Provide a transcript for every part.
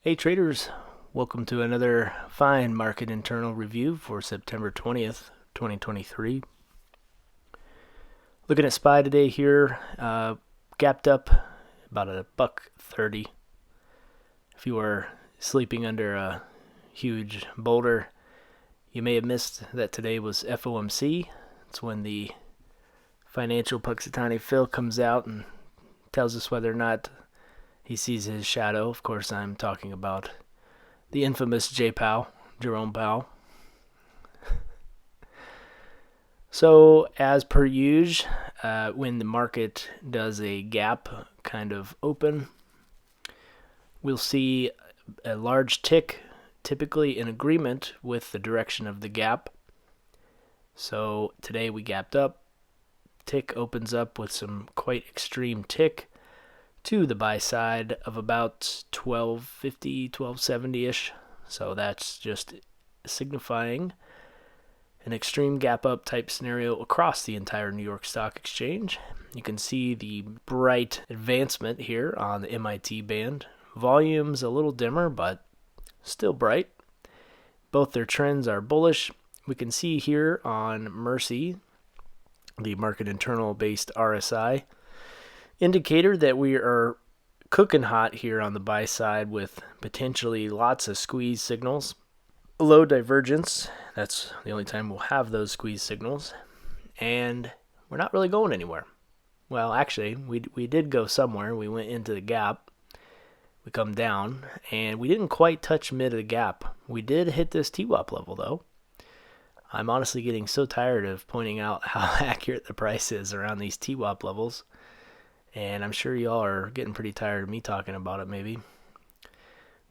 Hey traders, welcome to another fine market internal review for September 20th, 2023. Looking at SPY today here, gapped up about a $1.30. If you were sleeping under a huge boulder, you may have missed that today was FOMC. It's when the financial Puxatani Phil comes out and tells us whether or not he sees his shadow. Of course, I'm talking about the infamous JPOW, Jerome Powell. So, as per usual, when the market does a gap kind of open, we'll see a large tick, typically in agreement with the direction of the gap. So, today we gapped up. Tick opens up with some quite extreme tick to the buy side of about 1250, 1270-ish. So that's just signifying an extreme gap up type scenario across the entire New York Stock Exchange. You can see the bright advancement here on the MIT band. Volume's a little dimmer, but still bright. Both their trends are bullish. We can see here on Mercy, the market internal based RSI, indicator that we are cooking hot here on the buy side with potentially lots of squeeze signals. Low divergence, that's the only time we'll have those squeeze signals. And we're not really going anywhere. Well, actually, we did go somewhere. We went into the gap. We come down, and we didn't quite touch mid of the gap. We did hit this TWAP level, though. I'm honestly getting so tired of pointing out how accurate the price is around these TWAP levels. And I'm sure y'all are getting pretty tired of me talking about it, maybe.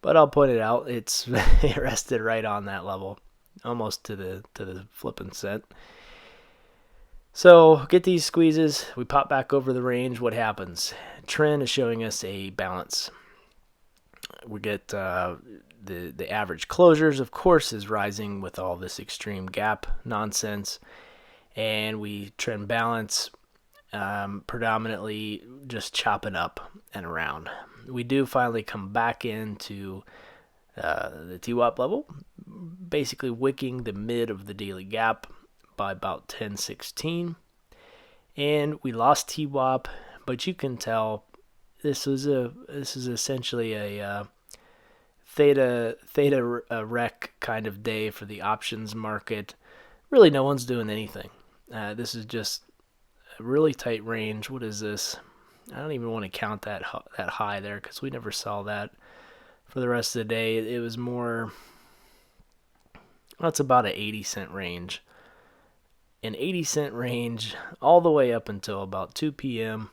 But I'll point it out. It rested right on that level, almost to the flipping cent. So get these squeezes. We pop back over the range. What happens? Trend is showing us a balance. We get the average closures, of course, is rising with all this extreme gap nonsense, and we trend balance. Predominantly just chopping up and around. We do finally come back into the TWAP level, basically wicking the mid of the daily gap by about 10.16. And we lost TWAP, but you can tell this is essentially a theta rec kind of day for the options market. Really, no one's doing anything. This is just really tight range. What is this? I don't even want to count that high there because we never saw that for the rest of the day. It was more, well, it's about an 80-cent range. An 80-cent range all the way up until about 2 p.m.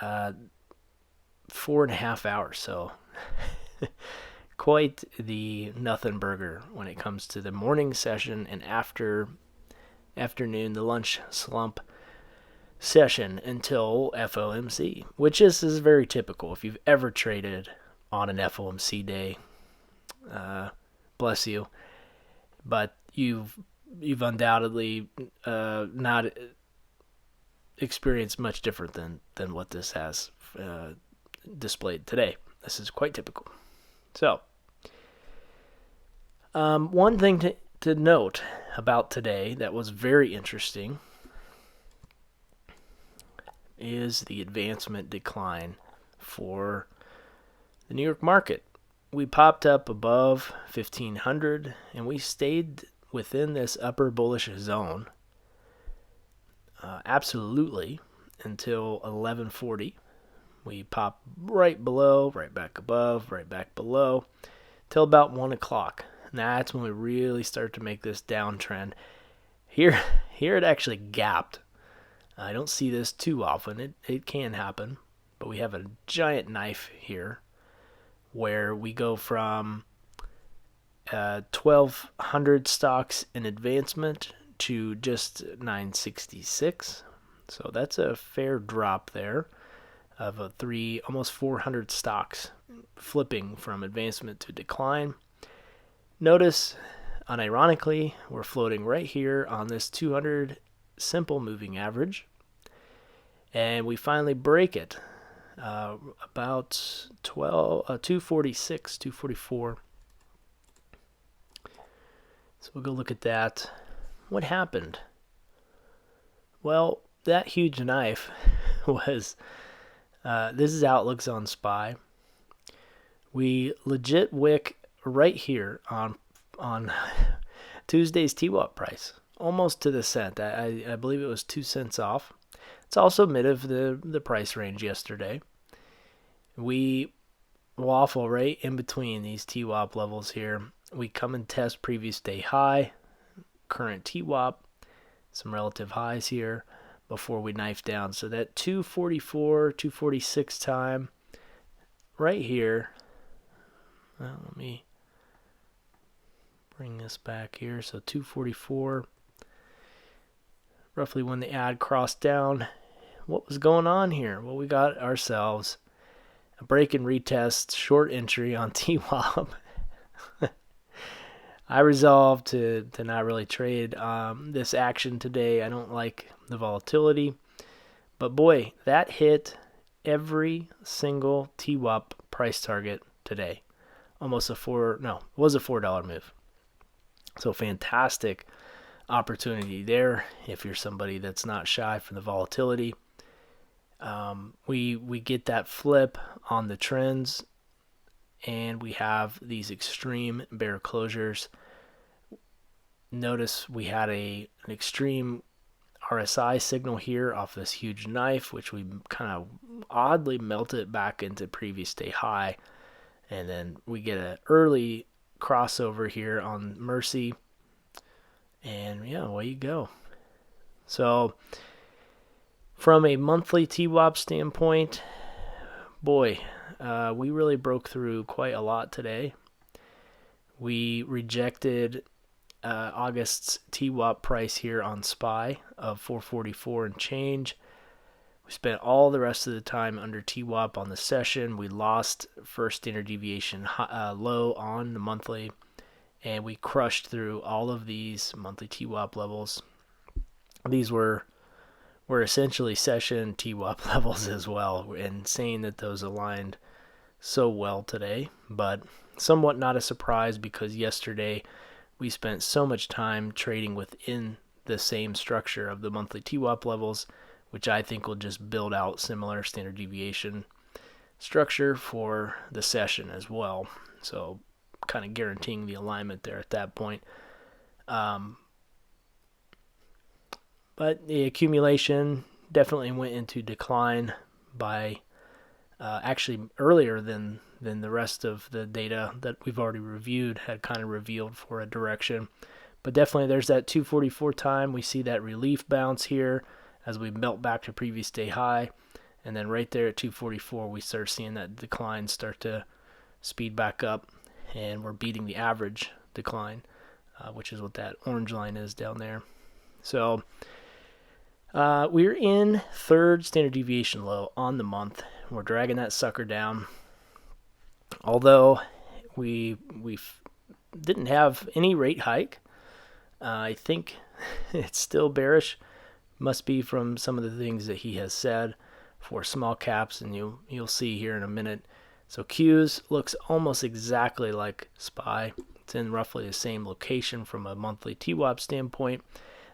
4.5 hours. So quite the nothing burger when it comes to the morning session and afternoon, the lunch slump session until FOMC, which is very typical. If you've ever traded on an FOMC day, bless you, but you've undoubtedly not experienced much different than what this has displayed today. This is quite typical. So, one thing to note about today that was very interesting is the advancement decline for the New York market. We popped up above 1500 and we stayed within this upper bullish zone absolutely until 1140. We popped right below, right back above, right back below till about 1 o'clock. And that's when we really start to make this downtrend. Here it actually gapped. I don't see this too often. It can happen, but we have a giant knife here where we go from 1,200 stocks in advancement to just 966. So that's a fair drop there of almost 400 stocks flipping from advancement to decline. Notice, unironically, we're floating right here on this 200 simple moving average, and we finally break it about 246, 244. So we'll go look at that. What happened? Well, that huge knife was, this is outlooks on SPY. We legit wick right here on Tuesday's TWAP price, almost to the cent. I believe it was 2 cents off. It's also mid of the price range yesterday. We waffle right in between these TWAP levels here. We come and test previous day high, current TWAP, some relative highs here before we knife down. So that 244, 246 time right here. Well, let me bring this back here. So 244, roughly when the ad crossed down. What was going on here? Well, we got ourselves a break and retest short entry on TWAP. I resolved to not really trade this action today. I don't like the volatility. But boy, that hit every single TWAP price target today. Almost it was a $4 move. So fantastic opportunity there if you're somebody that's not shy from the volatility. We get that flip on the trends, and we have these extreme bear closures. Notice we had an extreme RSI signal here off this huge knife, which we kind of oddly melted back into previous day high. And then we get an early crossover here on Mercy. And yeah, away you go. So from a monthly TWAP standpoint, boy, we really broke through quite a lot today. We rejected August's TWAP price here on SPY of 444 and change. We spent all the rest of the time under TWAP on the session. We lost first standard deviation low on the monthly, and we crushed through all of these monthly TWAP levels. These were essentially session TWAP levels as well, and saying that those aligned so well today, but somewhat not a surprise because yesterday we spent so much time trading within the same structure of the monthly TWAP levels, which I think will just build out similar standard deviation structure for the session as well. So kind of guaranteeing the alignment there at that point. But the accumulation definitely went into decline by actually earlier than the rest of the data that we've already reviewed had kind of revealed for a direction. But definitely there's that 244 time. We see that relief bounce here as we melt back to previous day high. And then right there at 244, we start seeing that decline start to speed back up. And we're beating the average decline, which is what that orange line is down there. So we're in third standard deviation low on the month. We're dragging that sucker down. Although we didn't have any rate hike, I think it's still bearish. Must be from some of the things that he has said for small caps, and you'll see here in a minute. So Q's looks almost exactly like SPY. It's in roughly the same location from a monthly TWAP standpoint.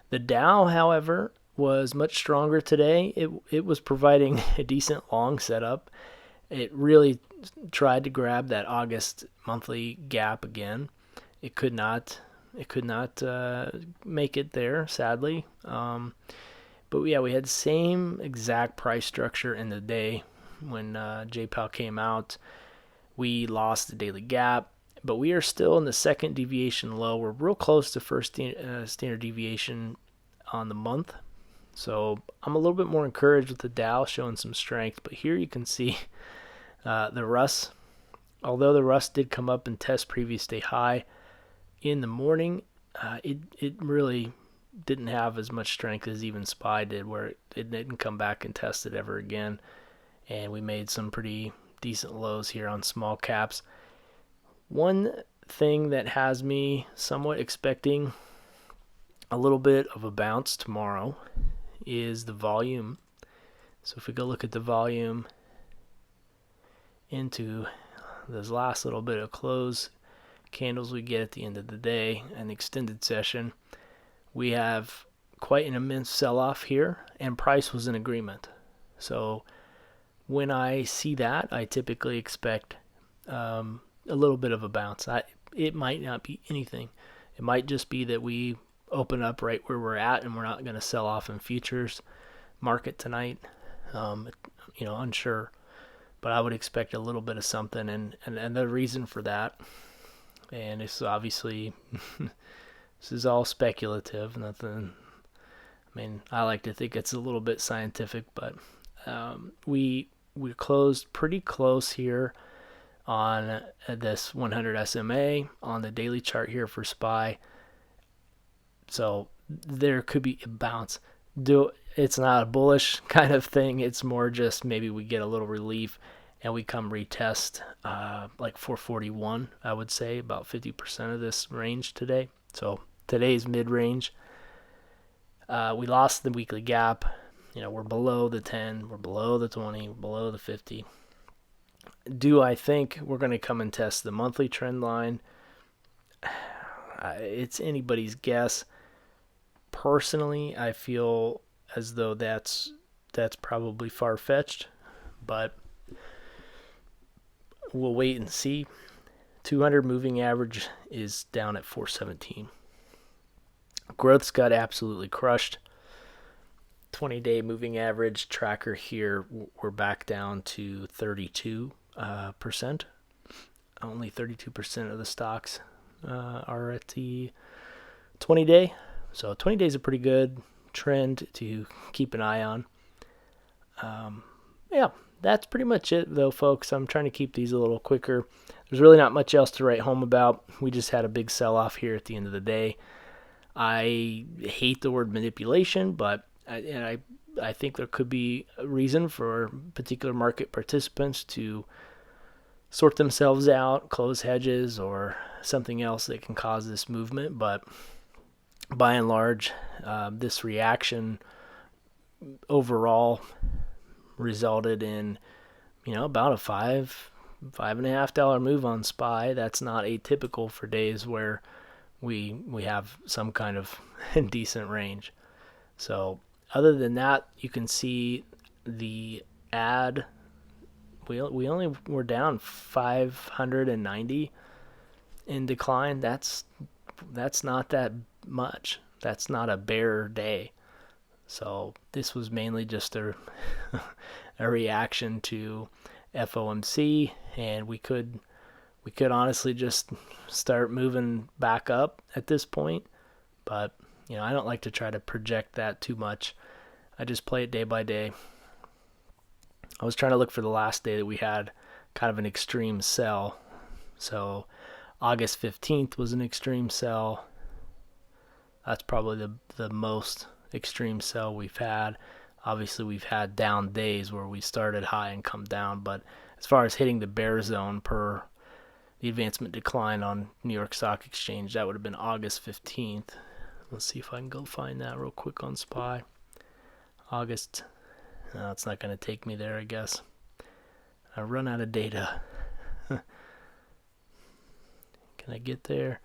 The Dow, however, was much stronger today. It was providing a decent long setup. It really tried to grab that August monthly gap again. It could not make it there, sadly. But yeah, we had the same exact price structure in the day when JPOW came out. We lost the daily gap, but we are still in the second deviation low. We're real close to first standard deviation on the month. So I'm a little bit more encouraged with the Dow showing some strength. But here you can see the Russ. Although the Russ did come up and test previous day high in the morning, it really didn't have as much strength as even SPY did, where it didn't come back and test it ever again. And we made some pretty decent lows here on small caps. One thing that has me somewhat expecting a little bit of a bounce tomorrow is the volume. So if we go look at the volume, into this last little bit of close candles we get at the end of the day, an extended session, we have quite an immense sell-off here, and price was in agreement. So when I see that, I typically expect a little bit of a bounce. It might not be anything. It might just be that we open up right where we're at, and we're not going to sell off in futures market tonight. Unsure, but I would expect a little bit of something, and the reason for that, and it's obviously this is all speculative. Nothing. I mean, I like to think it's a little bit scientific, but we closed pretty close here on this 100 SMA on the daily chart here for SPY. So there could be a bounce. It's not a bullish kind of thing. It's more just maybe we get a little relief and we come retest like 441, I would say, about 50% of this range today. So today's mid-range. We lost the weekly gap. We're below the 10, we're below the 20, we're below the 50. Do I think we're going to come and test the monthly trend line? It's anybody's guess. Personally, I feel as though that's probably far-fetched, but we'll wait and see. 200 moving average is down at 417. Growth's got absolutely crushed. 20-day moving average tracker here, we're back down to 32%. Only 32% of the stocks are at the 20-day. So 20 days is a pretty good trend to keep an eye on. Yeah, that's pretty much it, though, folks. I'm trying to keep these a little quicker. There's really not much else to write home about. We just had a big sell-off here at the end of the day. I hate the word manipulation, but I think there could be a reason for particular market participants to sort themselves out, close hedges, or something else that can cause this movement. But by and large, this reaction overall resulted in, about a $5.50 move on SPY. That's not atypical for days where we have some kind of decent range. So other than that, you can see the ad. We only were down 590 in decline. That's not that much. That's not a bear day. So this was mainly just a reaction to FOMC, and we could honestly just start moving back up at this point. But I don't like to try to project that too much. I just play it day by day. I was trying to look for the last day that we had kind of an extreme sell. So August 15th was an extreme sell. That's probably the most extreme sell we've had. Obviously, we've had down days where we started high and come down. But as far as hitting the bear zone per the advancement decline on New York Stock Exchange, that would have been August 15th. Let's see if I can go find that real quick on SPY. August. No, it's not going to take me there, I guess. I run out of data. Can I get there?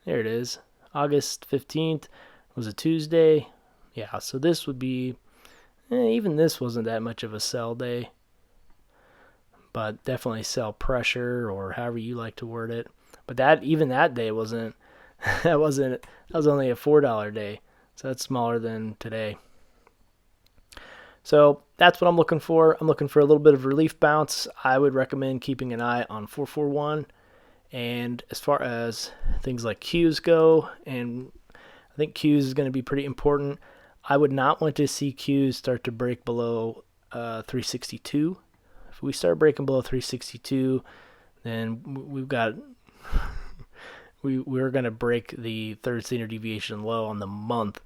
There it is. August 15th was a Tuesday. Yeah, so this would be, even this wasn't that much of a sell day. But definitely sell pressure, or however you like to word it. But that day wasn't, that was only a $4 day. So that's smaller than today. So that's what I'm looking for. I'm looking for a little bit of relief bounce. I would recommend keeping an eye on 441. And as far as things like Qs go, and I think Qs is going to be pretty important, I would not want to see Qs start to break below 362. If we start breaking below 362, then we've got we're going to break the third standard deviation low on the month.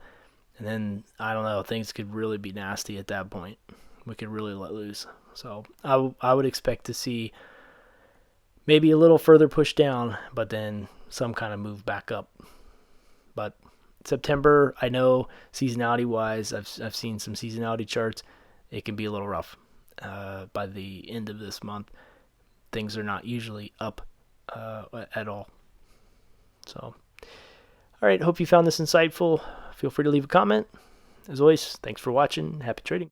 And then, I don't know, things could really be nasty at that point. We could really let loose. So I would expect to see maybe a little further push down, but then some kind of move back up. But September, I know seasonality-wise, I've seen some seasonality charts. It can be a little rough. by the end of this month, things are not usually up at all. So, all right, hope you found this insightful. Feel free to leave a comment. As always, thanks for watching. Happy trading.